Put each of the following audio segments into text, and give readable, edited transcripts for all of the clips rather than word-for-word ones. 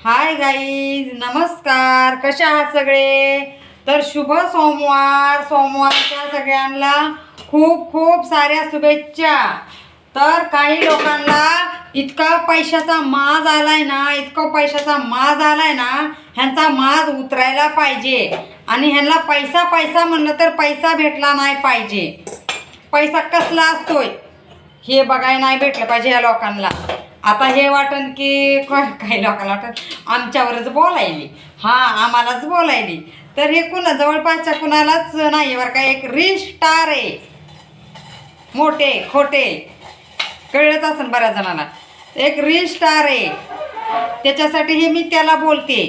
Hi guys, नमस्कार. कशा आहात सगळे? तर शुभ सोमवारच्या सगळ्यांना खूप खूप साऱ्या शुभेच्छा. तर काही लोकांना इतका पैशाचा माज आलाय ना, ह्यांचा माज उतरायला पाहिजे. आणि ह्यांना पैसा पैसा म्हणलं तर पैसा भेटला नाही पाहिजे. पैसा कसला असतोय हे बघायला नाही भेटलं पाहिजे या लोकांना. आता हे वाटन की काही लोकांना वाटत आमच्यावरच बोलायली, आम्हालाच बोलायली. तर हे जवळपासच्या कुणालाच नाही बरं का. एक रील स्टार आहे, मोठे खोटे, कळलंच असेल बऱ्याच जणांना. एक रील स्टार आहे, त्याच्यासाठी हे मी त्याला बोलते.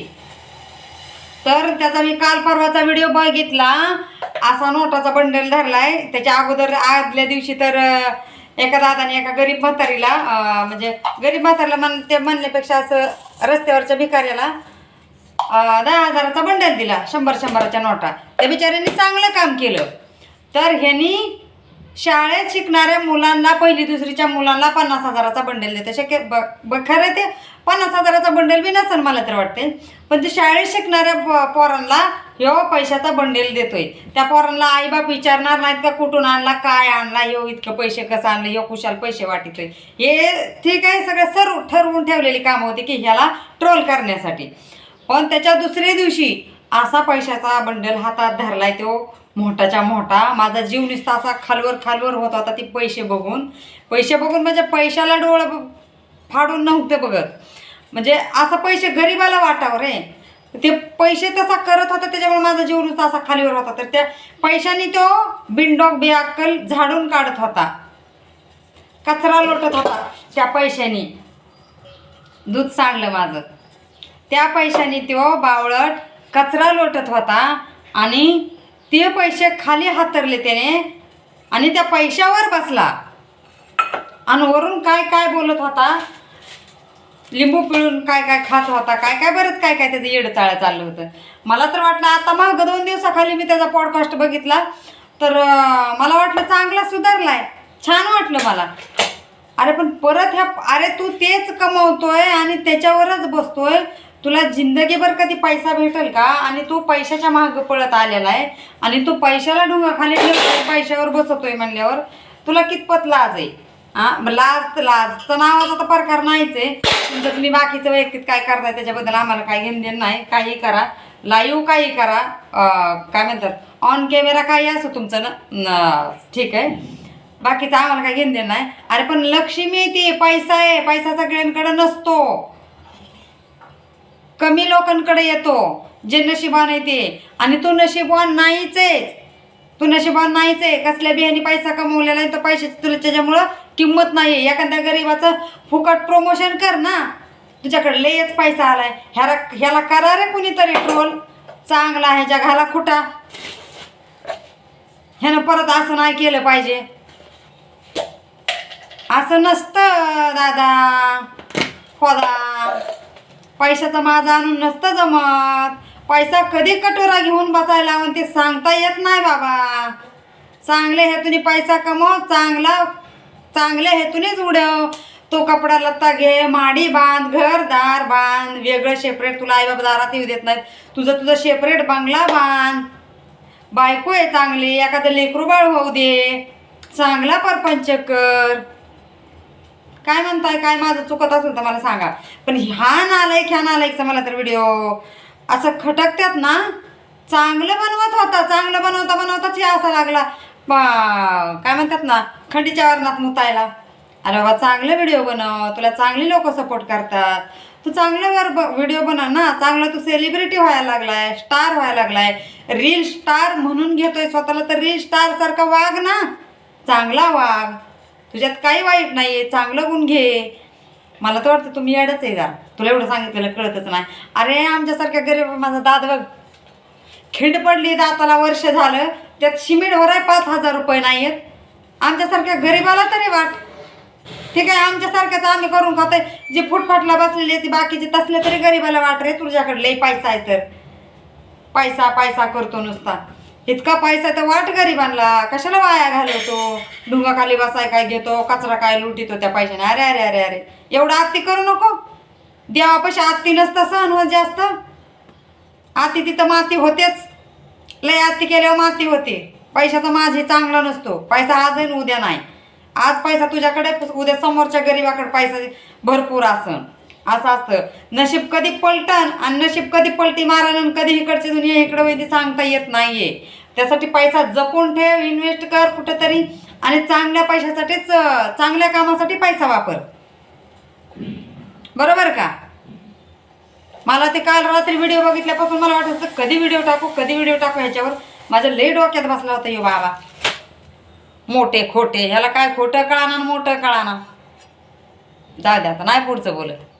तर त्याचा मी काल परवाचा व्हिडिओ बघितला. असा नोटाचा बंडल धरलाय. त्याच्या अगोदर आदल्या दिवशी तर एका दादाने एका गरीब म्हातारीला, म्हणजे गरीब म्हातारीला ते म्हणल्यापेक्षा असं रस्त्यावरच्या भिकाऱ्याला 10,000चा बंडल दिला, 100-100च्या नोटा. त्या बिचाऱ्यांनी चांगलं काम केलं. तर ह्यांनी शाळेत शिकणाऱ्या मुलांना, 1ली-2रीच्या मुलांना 50,000चा बंडल देते. खरं ते 50,000चा बंडल बी नसेल मला तर वाटते, पण ते शाळेत शिकणाऱ्या पोरांना ह्यो पैशाचा बंडल देतोय. त्या पोरांना आईबाप विचारणार नाहीत का कुठून आणला, काय आणला, ह्यो इतकं पैसे कसं आणलं, ह्यो कुशाल पैसे वाटितोय. हे ठीक आहे, सगळं ठरवून ठेवलेली कामं होती की ह्याला ट्रोल करण्यासाठी. पण त्याच्या दुसऱ्या दिवशी असा पैशाचा बंडल हातात धरलाय तो मोठाच्या मोठा. माझा जीव नुसता असा खालवर होत होता ती पैसे बघून म्हणजे पैशाला डोळं फाडून नव्हते बघत. म्हणजे असं पैसे गरीबाला वाटावं रे. ते पैसे तसा करत होता, त्याच्यामुळे माझा जीव नुसता असा खालीवर होता. तर त्या पैशाने तो बिनडोक बेअक्कल झाडून काढत होता, कचरा लोटत होता. त्या पैशाने दूध सांडलं माझं. त्या पैशाने तो बावळट कचरा लोटत होता आणि ते पैसे खाली हातरले त्याने आणि त्या पैशावर बसला आणि वरून काय काय बोलत होता, लिंबू पिळून काय काय खात होता, बरंच काय त्याचं येडचाळं चाललं होतं. मला तर वाटलं, आता माग 2 दिवसाखाली मी त्याचा पॉडकास्ट बघितला तर मला वाटलं चांगला सुधारलाय, छान वाटलं मला. अरे पण परत अरे तू तेच कमवतोय आणि त्याच्यावरच बसतोय. तुला जिंदगीभर कधी पैसा भेटेल का? आणि तू पैशाच्या मागं पळत आलेला आहे आणि तू पैशाला ढुंगाखाली पैशावर बसतोय म्हणल्यावर तुला कितपत लाज आहे? लाजचं नावाचा तर प्रकार नाहीच आहे. तुमचं तुम्ही बाकीचं वैयक्तिक काय करताय त्याच्याबद्दल आम्हाला काही घेणं नाही. काही करा, लाईव्ह काही करा, काय म्हणतात ऑन कॅमेरा काही असो तुमचं ना, ठीक आहे. बाकीचं आम्हाला काही घेणं नाही. अरे पण लक्ष्मी ती पैसा आहे, पैसा सगळ्यांकडे नसतो, कमी लोकांकडे येतो जे नशिबान आहे ते. आणि तू नशिबान नाहीच आहे. कसल्या बियाने पैसा कमवलेला आहे तर पैशाची तुला त्याच्यामुळं किंमत नाही आहे. एखाद्या गरीबाचं फुकट प्रमोशन कर ना, तुझ्याकडे लयच पैसा आलाय, ह्याला करा रे कुणीतरी ट्रोल. चांगला आहे जगाला खुटा, ह्यानं परत असं नाही केलं पाहिजे. असं नसतं दादा, खोदा. पैशाचा माझा आणून नसतं जमत. पैसा कधी कटोरा घेऊन बसायला लावून ते सांगता येत नाही बाबा. चांगल्या हेतूने पैसा कमव, चांगल्या हेतूनेच उडव. तो कपडा लत्ता घे, माडी बांध, घरदार बांध, वेगळं सेपरेट. तुला आई बाबा दारात येऊ देत नाहीत, तुझं सेपरेट बंगला बांध. बायको आहे चांगली, एखादं लेकरू बाळ होऊ दे, चांगला परपंच कर. काय म्हणताय? काय माझं चुकत असेल तर मला सांगा. पण ह्या नालायकचा मला तर व्हिडिओ असं खटकत्यात ना. चांगलं बनवताच हे असा लागला काय म्हणतात ना, खंडीच्या वरणात मुतायला. अरे बाबा चांगलं व्हिडिओ बनव, तुला चांगली लोक सपोर्ट करतात. तू चांगलं व्हिडिओ बनव ना. चांगलं तू सेलिब्रिटी व्हायला लागलाय, स्टार व्हायला लागलाय, रील स्टार म्हणून घेतोय स्वतःला. तर रील स्टार सारखा वाग ना, चांगला वाग. तुझ्यात काही वाईट नाही आहे, चांगलं गुण घे. मला तर वाटतं तुम्ही येडच आहे जरा, तुला एवढं सांगितलेलं कळतच नाही. अरे आमच्यासारख्या गरीब, माझा दात बघ खिंड पडली दाताला, वर्ष झालं, त्यात सिमेंट भराय 5,000 रुपये नाही आहेत. आमच्यासारख्या गरीबाला तरी वाट, ठीक आहे आमच्यासारख्याच आम्ही करून खातोय. जे फुटफाटला बसलेली आहे ती बाकीचे तसले तरी गरीबाला वाट रे. तुझ्याकडे लई पैसा आहे तर पैसा करतो नुसता. इतका पैसा तर वाट गरीबांना, कशाला वाया घालवतो? ढुंगाखाली बसाय काय घेतो, कचरा काय लुटितो त्या पैशाने. अरे एवढा आत्ती करू नको. देवापाशी आत्ती नसतं सहन होत जास्त. आती तिथं माती होतेच. लय आत्ती केल्यावर माती होते. पैशाचा माझी चांगला नसतो. पैसा आज आहे उद्या नाही. आज पैसा तुझ्याकडे, उद्या समोरच्या गरीबाकडे पैसा भरपूर असन. असं असतं. नशीब कधी पलटन आणि नशीब कधी पलटी मारण आणि कधी इकडची दुनिया इकडं वैदी सांगता येत नाहीये. त्यासाठी पैसा जपून ठेव, इन्व्हेस्ट कर कुठेतरी आणि चांगल्या पैशासाठीच, चांगल्या कामासाठी पैसा वापर. बरोबर का? मला ते काल रात्री व्हिडिओ बघितल्यापासून मला वाटत होतं कधी व्हिडिओ टाकू ह्याच्यावर. माझ्या लय डोक्यात बसला होता यो बाबा. मोठे खोटे, ह्याला काय खोटं कळाना मोठं कळाना. जाऊ द्या आता नाही पुढचं बोलत.